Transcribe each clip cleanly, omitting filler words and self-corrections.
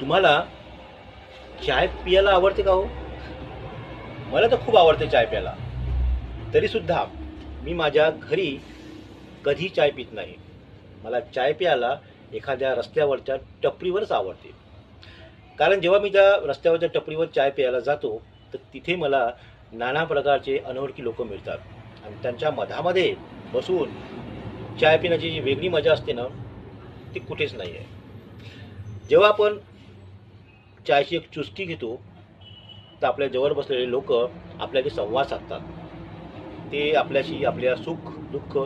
तुम्हाला चाय पियाला आवडते का हो? मला तर खूप आवडते चाय प्यायला. तरीसुद्धा मी माझ्या घरी कधी चाय पित नाही. मला चाय प्यायला एखाद्या रस्त्यावरच्या टपरीवरच आवडते. कारण जेव्हा मी त्या रस्त्यावरच्या टपरीवर चाय प्यायला जातो, तर तिथे मला नाना प्रकारचे अनोळखी लोक मिळतात. आणि त्यांच्या मधामध्ये बसून चाय पिण्याची जी वेगळी मजा असते ना, ती कुठेच नाही आहे. जेव्हा आपण चायची एक चुस्की घेतो, तर आपल्या जवळ बसलेले लोक आपल्याशी संवाद साधतात. ते आपल्याशी आपल्या सुख दुःख,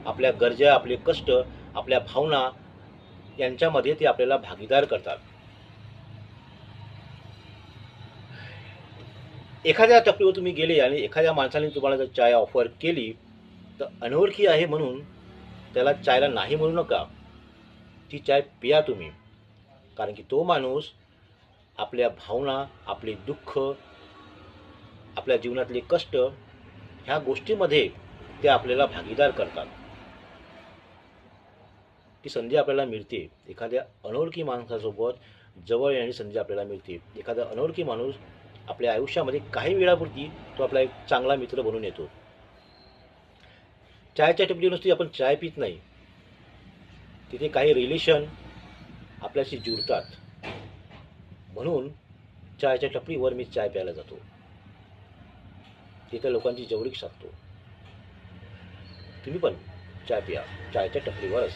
आपल्या गरजा, आपले कष्ट, आपल्या भावना यांच्यामध्ये ते आपल्याला भागीदार करतात. एखाद्या टपरीवर तुम्ही गेले आणि एखाद्या माणसाने तुम्हाला जर चाय ऑफर केली, तर अनोळखी आहे म्हणून त्याला चायला नाही म्हणू नका. ती चाय पिया तुम्ही. कारण की तो माणूस आपल्या भावना, आपले दुःख, आपल्या जीवनातले कष्ट ह्या गोष्टीमध्ये ते आपल्याला भागीदार करतात. ती संधी आपल्याला मिळते. एखाद्या अनोळखी माणसासोबत जवळ येण्याची संधी आपल्याला मिळते. एखादा अनोळखी माणूस आपल्या आयुष्यामध्ये काही वेळापुरती तो आपला एक चांगला मित्र बनून येतो. चायच्या टपरीवर नुसती आपण चाय पित नाही, तिथे काही रिलेशन आपल्याशी जुळतात. म्हणून चायच्या टपरीवर मी चाय प्यायला जातो. तिथे लोकांची जवळीक साधतो. तुम्ही पण चाय प्या चायच्या टपरीवरच.